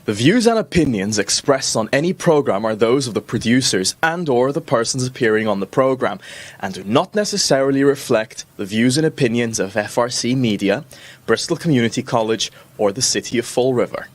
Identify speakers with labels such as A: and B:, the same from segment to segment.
A: The views and opinions expressed on any program are those of the producers and/or the persons appearing on the program, and do not necessarily reflect the views and opinions of FRC Media, Bristol Community College, or the City of Fall River.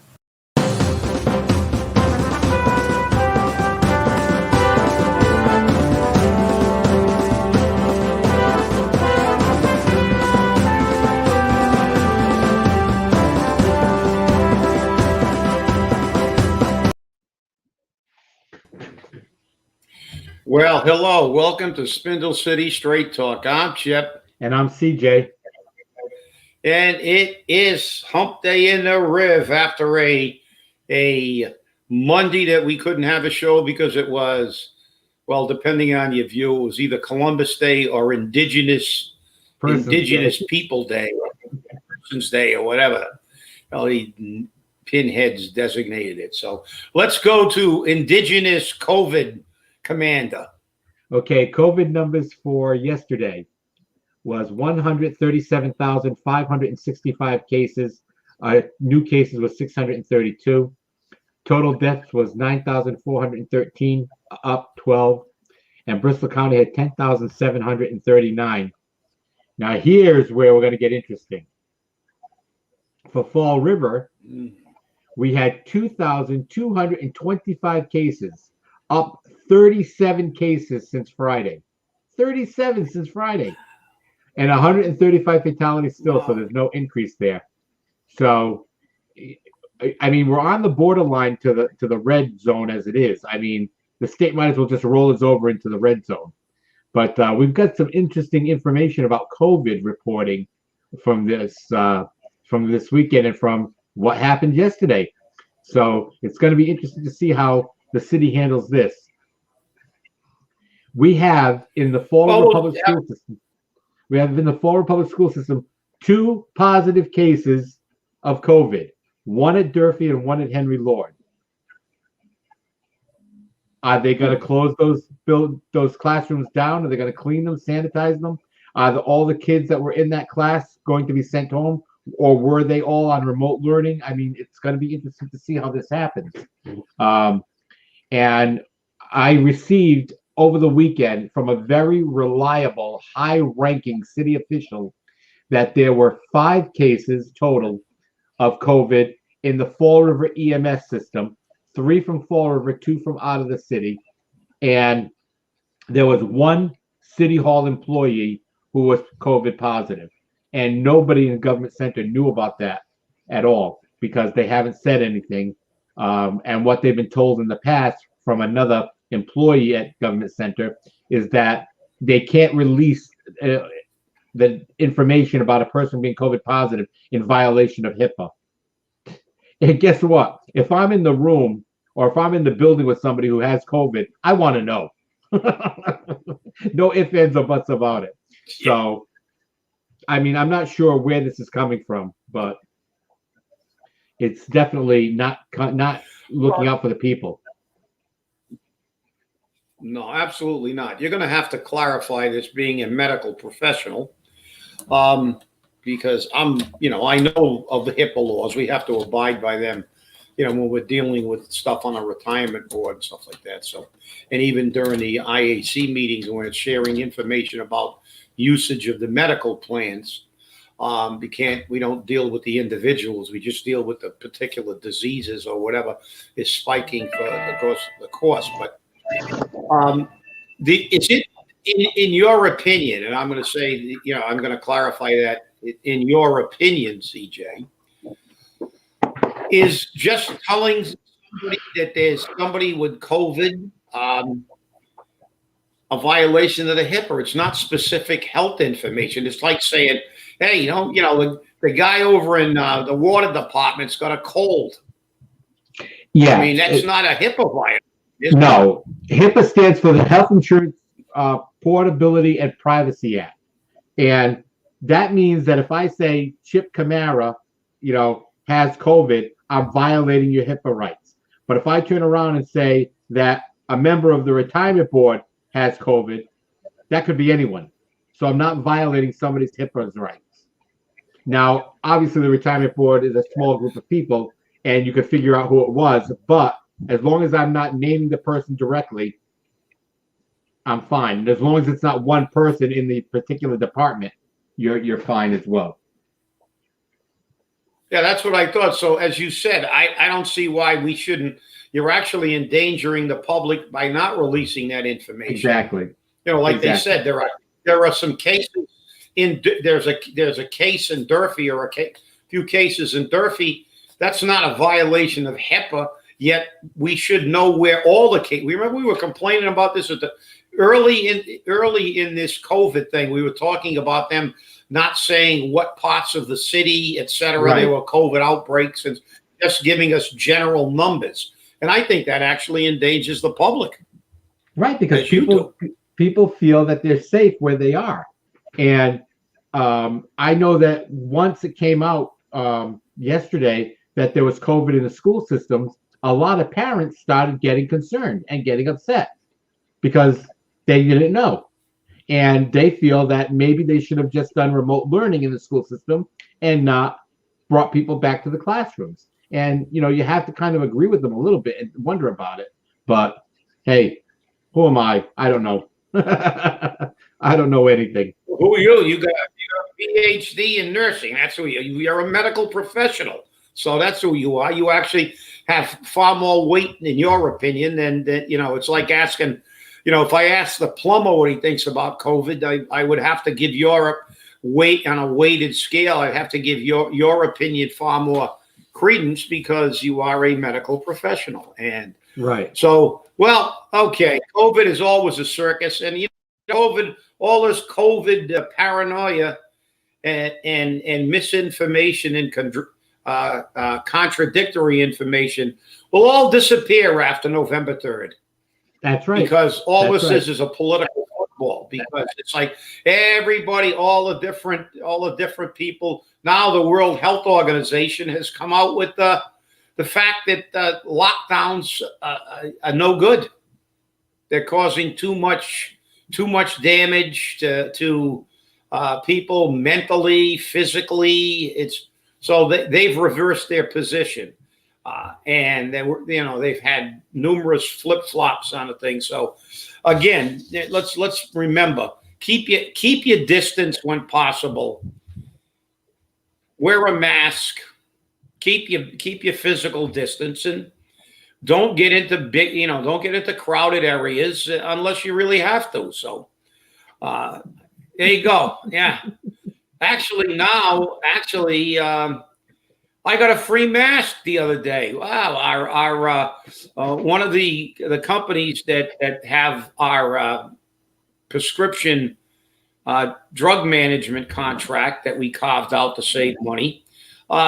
B: Well, hello. Welcome to Spindle City Straight Talk. I'm Chip.
C: And I'm CJ.
B: And it is hump day in the Riv after a Monday that we couldn't have a show because it was, well, depending on your view, it was either Columbus Day or Indigenous People Day, or Person's Day, or whatever. Well, the pinheads designated it. So let's go to Indigenous COVID Commander.
C: Okay, COVID numbers for yesterday was 137,565 cases. New cases was 632. Total deaths was 9,413, up 12. And Bristol County had 10,739. Now here's where we're going to get interesting. For Fall River, we had 2,225 cases, up 37 cases since Friday. 37 since Friday. And 135 fatalities still, wow. So there's no increase there. So, I mean, we're on the borderline to the red zone as it is. I mean, the state might as well just roll us over into the red zone. But we've got some interesting information about COVID reporting from this weekend and from what happened yesterday. So it's going to be interesting to see how the city handles this. We have in the Fall River Public School System 2 positive cases of COVID, one at Durfee and one at Henry Lord. Are they going to close those classrooms down? Are they going to clean them, sanitize them? Are all the kids that were in that class going to be sent home, or were they all on remote learning? I mean, it's going to be interesting to see how this happens. And I received over the weekend from a very reliable, high-ranking city official that there were 5 cases total of COVID in the Fall River EMS system, 3 from Fall River, 2 from out of the city, and there was 1 City Hall employee who was COVID positive, and nobody in the government center knew about that at all because they haven't said anything, and what they've been told in the past from another employee at government center is that they can't release the information about a person being COVID positive in violation of HIPAA. And guess what? If I'm in the room or if I'm in the building with somebody who has COVID, I want to know. No ifs, ands, or buts about it. So, I mean, I'm not sure where this is coming from, but it's definitely not looking out for the people.
B: No, absolutely not. You're going to have to clarify this being a medical professional, because I know of the HIPAA laws. We have to abide by them, when we're dealing with stuff on a retirement board and stuff like that. So, and even during the IAC meetings when it's sharing information about usage of the medical plans, we don't deal with the individuals. We just deal with the particular diseases or whatever is spiking for the course. But is it in your opinion, and I'm going to say, I'm going to clarify that in your opinion, CJ, is just telling somebody that there's somebody with COVID a violation of the HIPAA? It's not specific health information. It's like saying, hey, the guy over in the water department's got a cold.
C: Yeah,
B: I mean, that's not a HIPAA violation.
C: No, HIPAA stands for the Health Insurance Portability and Privacy Act. And that means that if I say Chip Camara, has COVID, I'm violating your HIPAA rights. But if I turn around and say that a member of the retirement board has COVID, that could be anyone. So I'm not violating somebody's HIPAA rights. Now, obviously, the retirement board is a small group of people, and you could figure out who it was. But as long as I'm not naming the person directly, I'm fine. And as long as it's not one person in the particular department, you're fine as well.
B: Yeah, that's what I thought. So as you said, I don't see why we shouldn't. You're actually endangering the public by not releasing that information.
C: Exactly.
B: You know, like they said, there are some cases there's a case in Durfee, or few cases in Durfee. That's not a violation of HIPAA. Yet we should know where all the cases. Remember, we were complaining about this at the early in this COVID thing. We were talking about them not saying what parts of the city, et cetera, there were COVID outbreaks, and just giving us general numbers. And I think that actually endangers the public.
C: Right, because people feel that they're safe where they are. And I know that once it came out yesterday that there was COVID in the school systems, a lot of parents started getting concerned and getting upset because they didn't know. And they feel that maybe they should have just done remote learning in the school system and not brought people back to the classrooms. And, you know, you have to kind of agree with them a little bit and wonder about it. But hey, who am I? I don't know. I don't know anything.
B: Who are you? You got a PhD in nursing. That's who you are. You're a medical professional. So that's who you are. You actually have far more weight, in your opinion, than you know. It's like asking, you know, if I ask the plumber what he thinks about COVID, I would have to give your weight on a weighted scale. I'd have to give your opinion far more credence because you are a medical professional. And
C: right.
B: So, well, okay. COVID is always a circus, and you know, COVID, all this COVID paranoia and misinformation and contradictory information will all disappear after November 3rd.
C: That's right.
B: Because all this is a political football. Because it's like everybody, all the different people. Now the World Health Organization has come out with the fact that lockdowns are no good. They're causing too much damage to people mentally, physically. So they've reversed their position. And they've had numerous flip-flops on the thing. So again, let's remember, keep your distance when possible. Wear a mask. Keep your physical distance, and don't get into crowded areas unless you really have to. So there you go. Yeah. Actually, I got a free mask the other day. Wow, our one of the companies that have our prescription drug management contract that we carved out to save money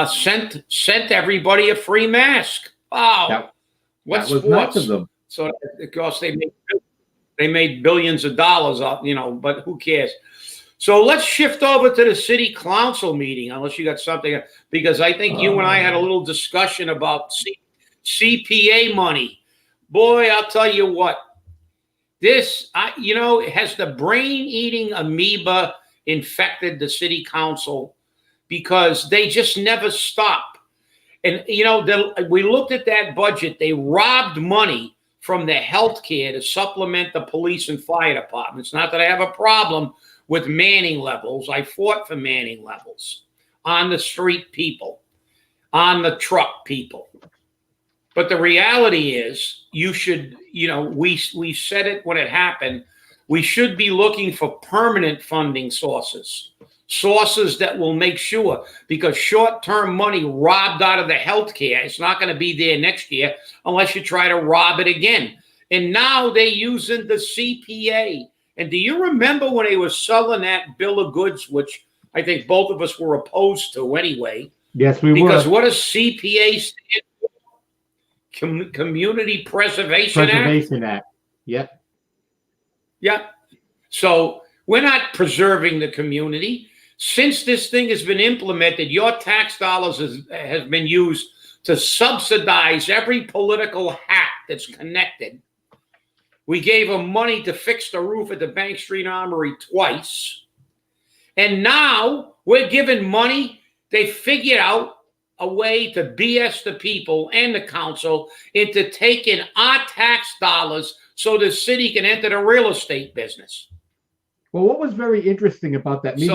B: sent everybody a free mask. Wow,
C: that was nice of them.
B: So of course they made billions of dollars off, but who cares? So let's shift over to the city council meeting, unless you got something, because I think you and I had a little discussion about CPA money. Boy, I'll tell you what, has the brain-eating amoeba infected the city council, because they just never stop. And, we looked at that budget. They robbed money from the healthcare to supplement the police and fire departments. Not that I have a problem with manning levels. I fought for manning levels on the street people, on the truck people. But the reality is, you should, we said it when it happened, we should be looking for permanent funding sources that will make sure, because short-term money robbed out of the healthcare, it's not going to be there next year unless you try to rob it again. And now they're using the CPA. And do you remember when they were selling that bill of goods, which I think both of us were opposed to anyway?
C: Yes, we were.
B: Because what does CPA stand for? Community Preservation
C: Act. Yep.
B: Yep. So we're not preserving the community. Since this thing has been implemented, your tax dollars has been used to subsidize every political hat that's connected. We gave them money to fix the roof at the Bank Street Armory twice. And now we're giving money. They figured out a way to BS the people and the council into taking our tax dollars so the city can enter the real estate business.
C: Well, what was very interesting about that meeting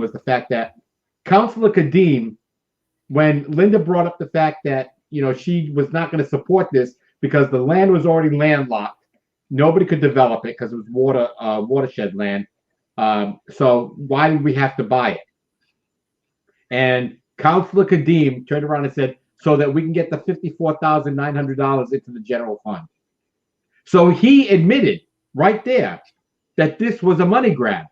C: was the fact that Councilor Kadim, when Linda brought up the fact that, you know, she was not going to support this because the land was already landlocked, nobody could develop it because it was watershed land. So why did we have to buy it? And Councilor Kadim turned around and said, so that we can get the $54,900 into the general fund. So he admitted right there that this was a money grab.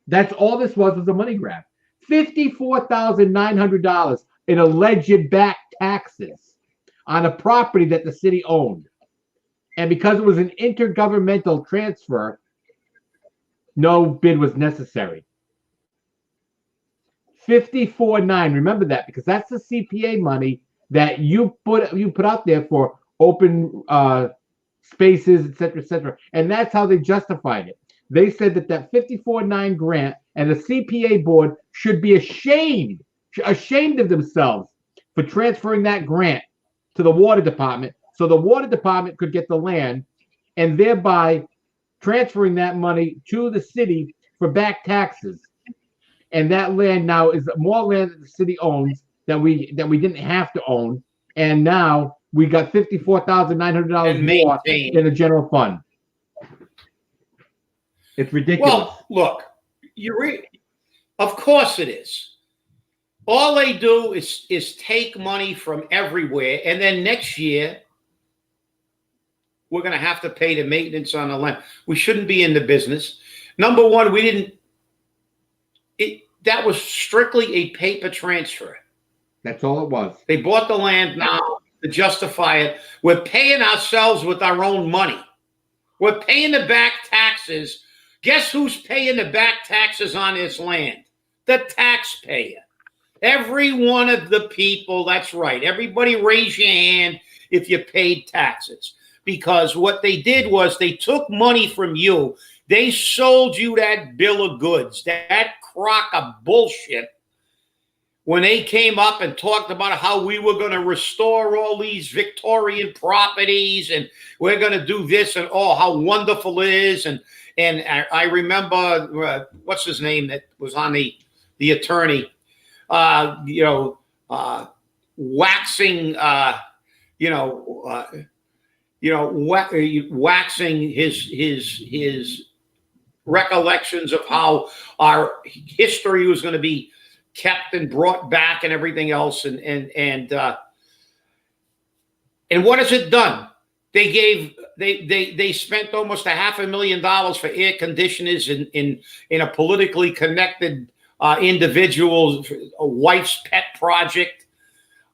C: That's all this was a money grab. $54,900 in alleged back taxes on a property that the city owned. And because it was an intergovernmental transfer, no bid was necessary. 54.9. Remember that, because that's the CPA money that you put out there for open spaces, etc., and that's how they justified it. They said that 54.9 grant and the CPA board should be ashamed of themselves for transferring that grant to the water department, so the water department could get the land, and thereby transferring that money to the city for back taxes. And that land now is more land that the city owns that we didn't have to own, and now we got $54,900 more in the general fund. It's ridiculous.
B: Well, look, of course it is. All they do is take money from everywhere, and then next year we're going to have to pay the maintenance on the land. We shouldn't be in the business. Number one, that was strictly a paper transfer.
C: That's all it was.
B: They bought the land now to justify it. We're paying ourselves with our own money. We're paying the back taxes. Guess who's paying the back taxes on this land? The taxpayer. Every one of the people, that's right. Everybody raise your hand if you paid taxes. Because what they did was they took money from you. They sold you that bill of goods, that crock of bullshit, when they came up and talked about how we were going to restore all these Victorian properties and we're going to do this and how wonderful it is. And I remember, what's his name that was on the attorney, waxing, waxing his recollections of how our history was going to be kept and brought back and everything else. And what has it done? They spent almost $500,000 for air conditioners in a politically connected individual's wife's pet project.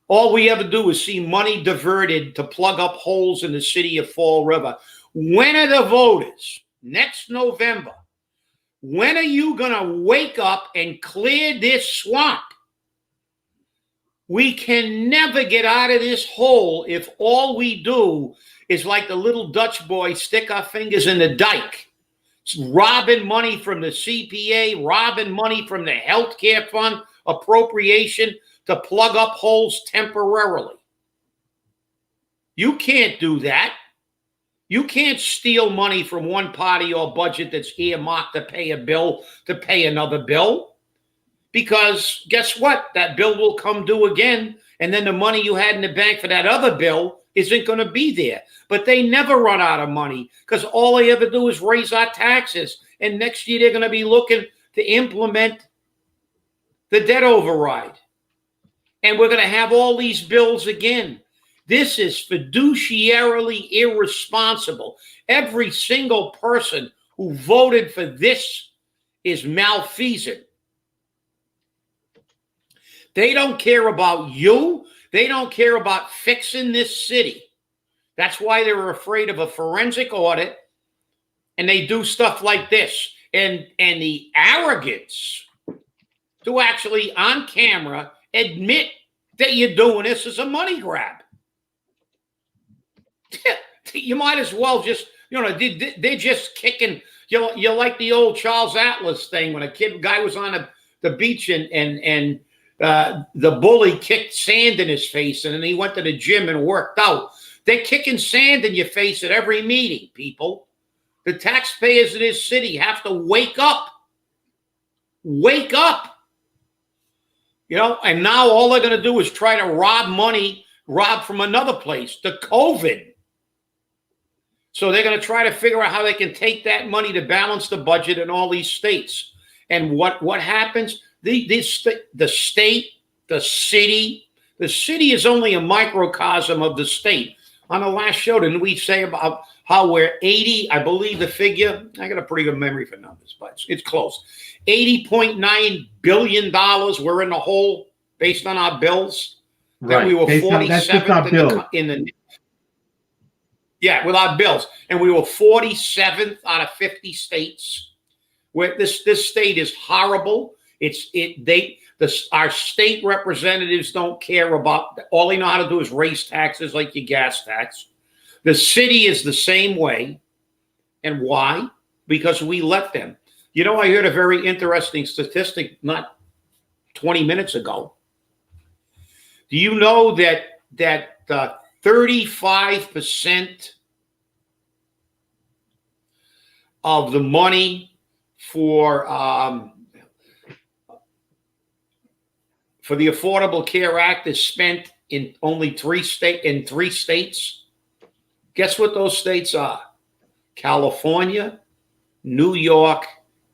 B: All we ever do is see money diverted to plug up holes in the city of Fall River. When are the voters? Next November. When are you going to wake up and clear this swamp? We can never get out of this hole if all we do is, like the little Dutch boy, stick our fingers in the dike. It's robbing money from the CPA, robbing money from the healthcare fund appropriation to plug up holes temporarily. You can't do that. You can't steal money from one part of your budget that's earmarked to pay a bill to pay another bill. Because guess what? That bill will come due again, and then the money you had in the bank for that other bill isn't going to be there. But they never run out of money because all they ever do is raise our taxes. And next year they're going to be looking to implement the debt override. And we're going to have all these bills again. This is fiduciarily irresponsible. Every single person who voted for this is malfeasant. They don't care about you. They don't care about fixing this city. That's why they're afraid of a forensic audit, and they do stuff like this. And the arrogance to actually on camera admit that you're doing this is a money grab. You might as well just, they're just kicking. You're like the old Charles Atlas thing when a guy was on the beach and the bully kicked sand in his face, and then he went to the gym and worked out. They're kicking sand in your face at every meeting, people. The taxpayers of this city have to wake up. Wake up. You know, and now all they're going to do is try to rob from another place, the COVID. So they're going to try to figure out how they can take that money to balance the budget in all these states. And what happens? The state, the city is only a microcosm of the state. On the last show, didn't we say about how we're 80, I believe the figure, I got a pretty good memory for numbers, but it's close. $80.9 billion we're in the hole based on our bills.
C: Right.
B: Then we were 47th with our bills. And we were 47th out of 50 states. Where this state is horrible. Our state representatives don't care about, all they know how to do is raise taxes like your gas tax. The city is the same way. And why? Because we let them. You know, I heard a very interesting statistic not 20 minutes ago. Do you know that 35% of the money for the Affordable Care Act is spent in only three states? Guess what those states are? California, New York,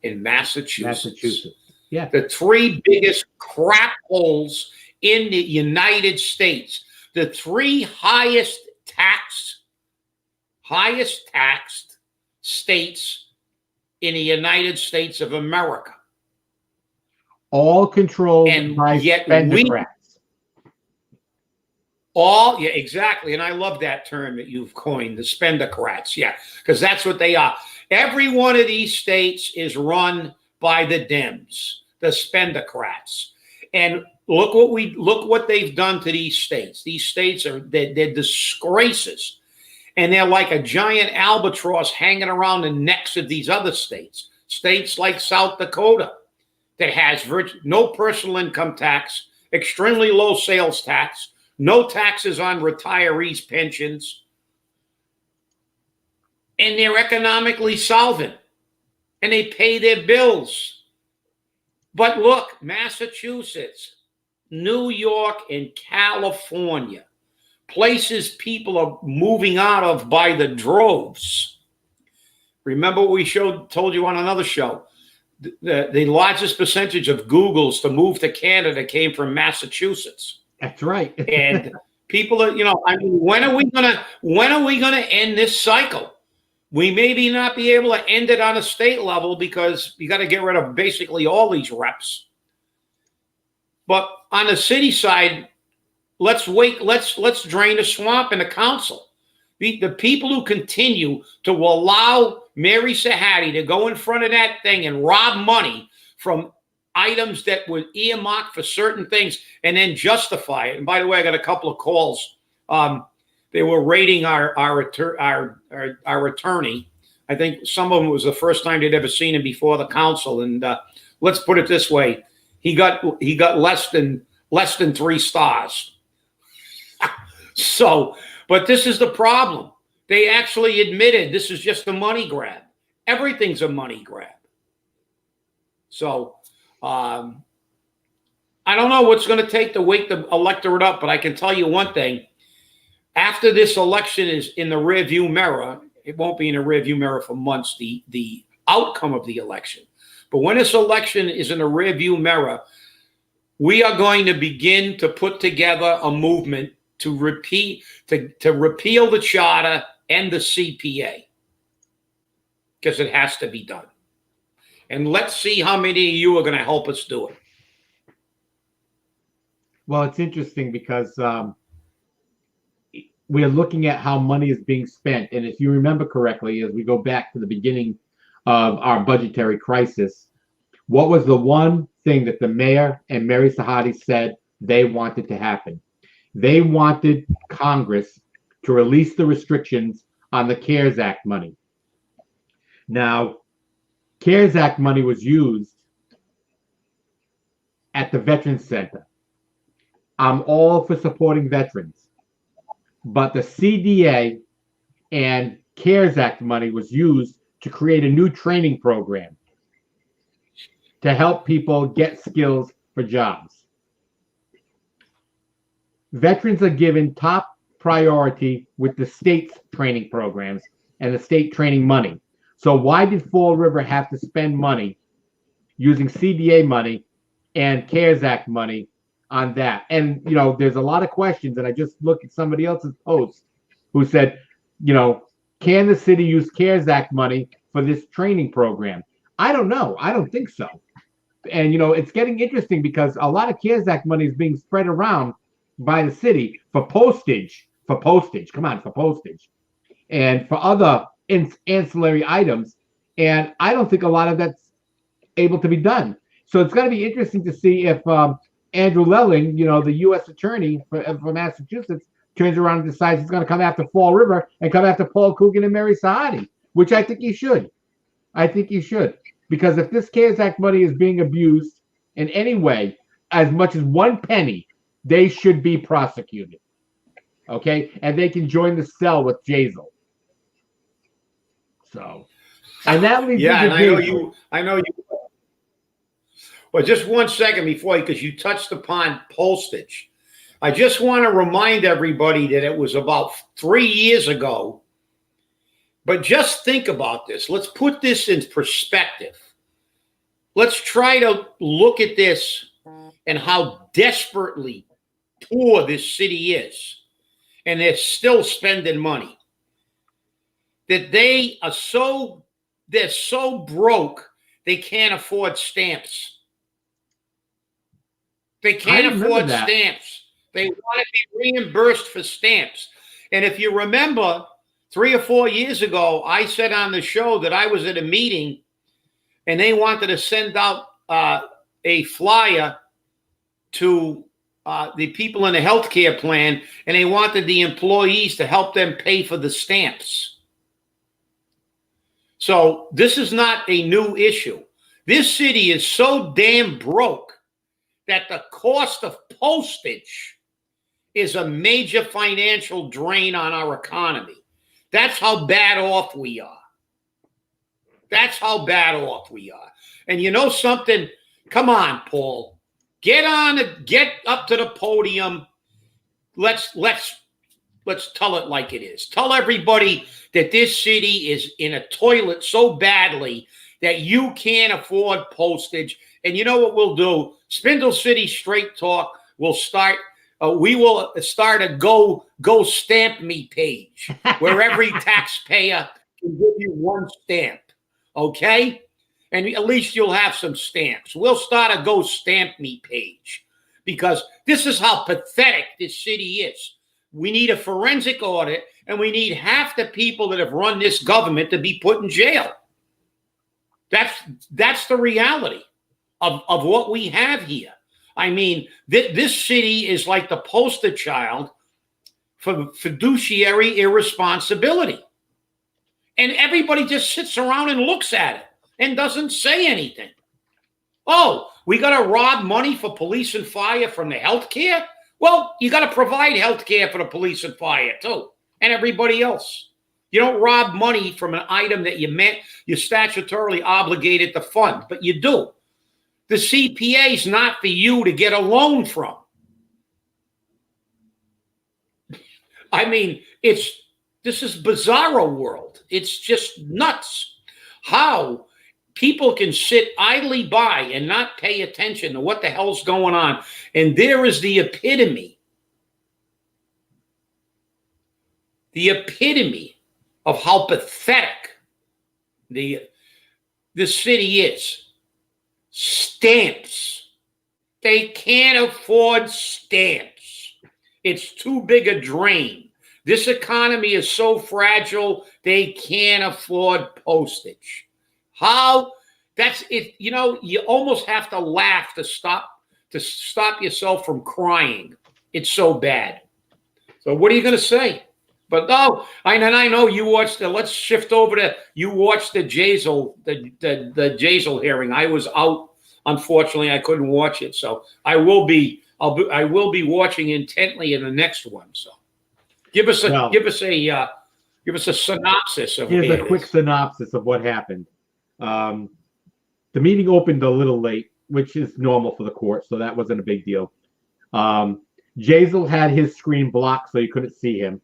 B: and Massachusetts.
C: Yeah.
B: The three biggest crap holes in the United States. The three highest taxed states in the United States of America.
C: All controlled by spendocrats.
B: Yeah, exactly. And I love that term that you've coined, the spendocrats. Yeah, because that's what they are. Every one of these states is run by the Dems, the spendocrats. And look what they've done to these states. These states they're disgraces. And they're like a giant albatross hanging around the necks of these other states. States like South Dakota that has no personal income tax, extremely low sales tax, no taxes on retirees' pensions, and they're economically solvent, and they pay their bills. But look, Massachusetts, New York, and California, places people are moving out of by the droves. Remember what we told you on another show? The largest percentage of Googles to move to Canada came from Massachusetts.
C: That's right.
B: And people are, I mean, when are we gonna end this cycle? We maybe not be able to end it on a state level because you got to get rid of basically all these reps. But on the city side, let's drain the swamp in the council. The people who continue to allow Mary Sahadi to go in front of that thing and rob money from items that were earmarked for certain things and then justify it. And by the way, I got a couple of calls. They were raiding our attorney. I think some of them was the first time they'd ever seen him before the council. And let's put it this way: he got less than 3 stars. So, but this is the problem. They actually admitted this is just a money grab. Everything's a money grab. So, I don't know what's going to take to wake the electorate up, but I can tell you one thing. After this election is in the rearview mirror, it won't be in the rearview mirror for months, the outcome of the election. But when this election is in the rearview mirror, we are going to begin to put together a movement to repeal the charter and the CPA, because it has to be done. And let's see how many of you are going to help us do it.
C: Well, it's interesting because we're looking at how money is being spent. And if you remember correctly, as we go back to the beginning of our budgetary crisis, what was the one thing that the mayor and Mary Sahadi said they wanted to happen? They wanted Congress to release the restrictions on the CARES Act money. Now, CARES Act money was used at the Veterans Center. I'm all for supporting veterans, but the CDA and CARES Act money was used to create a new training program to help people get skills for jobs. Veterans are given top priority with the state's training programs and the state training money. So why did Fall River have to spend money using CDA money and CARES Act money on that? And, you know, there's a lot of questions, and I just looked at somebody else's post who said, you know, can the city use CARES Act money for this training program? I don't know. I don't think so. And, you know, it's getting interesting because a lot of CARES Act money is being spread around by the city for postage, and for other ancillary items. And I don't think a lot of that's able to be done. So it's going to be interesting to see if Andrew Lelling, you know, the U.S. attorney for Massachusetts, turns around and decides he's going to come after Fall River and come after Paul Coogan and Mary Sahadi, which I think he should. Because if this CARES Act money is being abused in any way, as much as one penny, they should be prosecuted. Okay? And they can join the cell with Jasiel. So, and that leads
B: yeah,
C: me
B: and I know you. Well, just 1 second before, because you touched upon postage. I just want to remind everybody that it was about 3 years ago. But just think about this. Let's put this in perspective. Let's try to look at this and how desperately poor this city is. And they're still spending money. That they're so broke, they can't afford stamps. They can't afford stamps. They want to be reimbursed for stamps. And if you remember, 3 or 4 years ago, I said on the show that I was at a meeting and they wanted to send out a flyer to the people in the healthcare plan, and they wanted the employees to help them pay for the stamps. So this is not a new issue. This city is so damn broke that the cost of postage is a major financial drain on our economy. That's how bad off we are. And you know something? Come on, Paul. Get up to the podium. Let's tell it like it is. Tell everybody that this city is in a toilet so badly that you can't afford postage. And you know what we'll do? Spindle City Straight Talk will start. We will start a go stamp me page where every taxpayer can give you one stamp. Okay? And at least you'll have some stamps. We'll start a go stamp me page because this is how pathetic this city is. We need a forensic audit, and we need half the people that have run this government to be put in jail. That's the reality of what we have here. I mean, this city is like the poster child for fiduciary irresponsibility. And everybody just sits around and looks at it and doesn't say anything. Oh, we got to rob money for police and fire from the health care? Well, you got to provide health care for the police and fire too, and everybody else. You don't rob money from an item that you're statutorily obligated to fund, but you do. The CPA is not for you to get a loan from. I mean, this is bizarro world. It's just nuts how people can sit idly by and not pay attention to what the hell's going on. And there is the epitome of how pathetic this city is. Stamps. They can't afford stamps. It's too big a drain. This economy is so fragile, they can't afford postage. How? That's it. You know, you almost have to laugh to stop yourself from crying. It's so bad. So what are you going to say? But no, I know you watched let's shift over to, you watched the Jasiel, the Jasiel hearing. I was out unfortunately, I couldn't watch it. So I will be watching intently in the next one. So give us a synopsis of
C: Here's a quick synopsis of what happened. The meeting opened a little late, which is normal for the court, so that wasn't a big deal. Jasiel had his screen blocked so you couldn't see him.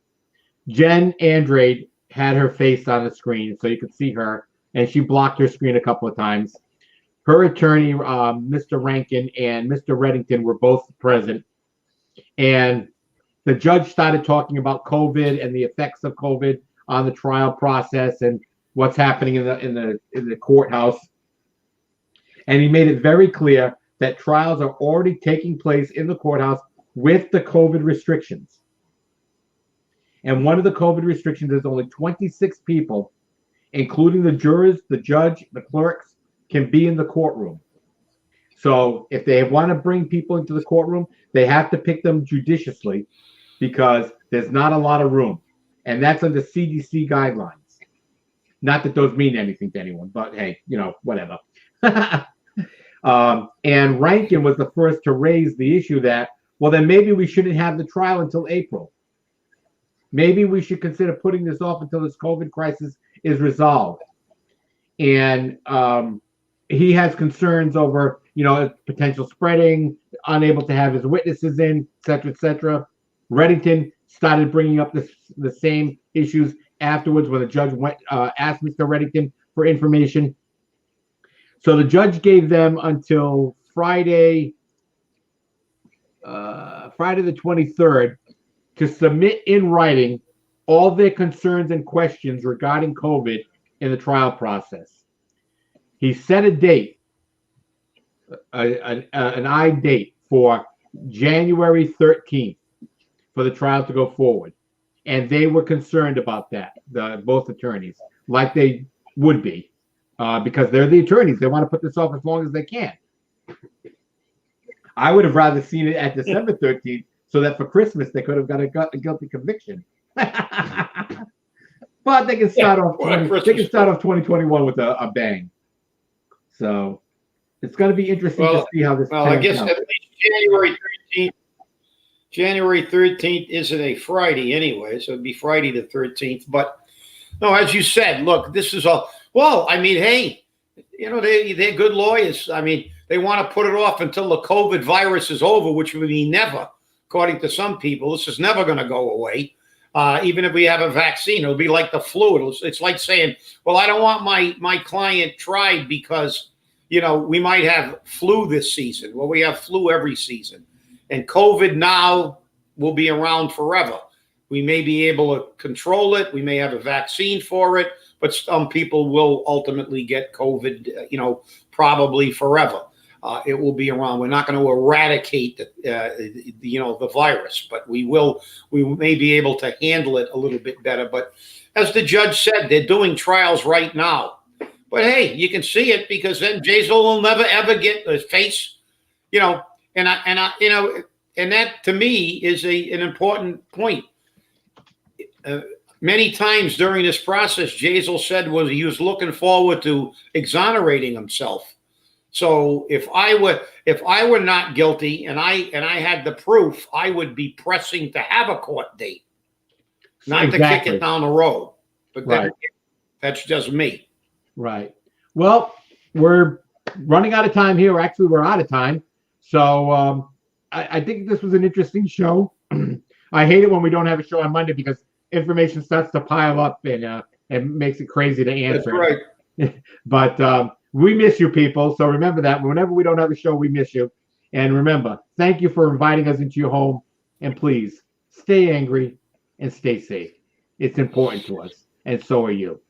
C: Jen Andrade had her face on the screen so you could see her, and she blocked her screen a couple of times. Her attorney, Mr. Rankin, and Mr. Reddington were both present, and the judge started talking about COVID and the effects of COVID on the trial process and what's happening in the courthouse. And he made it very clear that trials are already taking place in the courthouse with the COVID restrictions. And one of the COVID restrictions is only 26 people, including the jurors, the judge, the clerks, can be in the courtroom. So if they want to bring people into the courtroom, they have to pick them judiciously because there's not a lot of room. And that's under CDC guidelines. Not that those mean anything to anyone, but hey, whatever. And Rankin was the first to raise the issue that, well, then maybe we shouldn't have the trial until April. Maybe we should consider putting this off until this COVID crisis is resolved. And he has concerns over, potential spreading, unable to have his witnesses in, et cetera, et cetera. Reddington started bringing up the same issues afterwards when the judge asked Mr. Reddington for information. So the judge gave them until Friday the 23rd to submit in writing all their concerns and questions regarding COVID in the trial process. He set a date, an date for January 13th for the trial to go forward. And they were concerned about that, both attorneys, like they would be. Because they're the attorneys. They want to put this off as long as they can. I would have rather seen it at December 13th so that for Christmas they could have got a guilty conviction. But they can start off 2021 with a bang. So it's going to be interesting to see how this
B: Well, I guess at least January 13th isn't a Friday anyway, so it'd be Friday the 13th. But no, as you said, look, this is all. Well, I mean, hey, they're good lawyers. I mean, they want to put it off until the COVID virus is over, which would be never, according to some people. This is never going to go away. Even if we have a vaccine, it'll be like the flu. It's like saying, well, I don't want my client tried because, we might have flu this season. Well, we have flu every season. And COVID now will be around forever. We may be able to control it. We may have a vaccine for it. But some people will ultimately get COVID, probably forever. It will be around. We're not going to eradicate the virus, but we may be able to handle it a little bit better. But as the judge said, they're doing trials right now. But hey, you can see it because then Jasiel will never ever get his face, and that to me is an important point. Many times during this process, Jasiel said he was looking forward to exonerating himself. So if I were not guilty and I had the proof, I would be pressing to have a court date, not to kick it down the road. But that's just me.
C: Right. Well, we're running out of time here. Actually, we're out of time. So I think this was an interesting show. I hate it when we don't have a show on Monday because information starts to pile up and makes it crazy to answer.
B: That's right.
C: But we miss you people. So remember that whenever we don't have a show, we miss you. And remember, thank you for inviting us into your home. And please stay angry and stay safe. It's important to us. And so are you.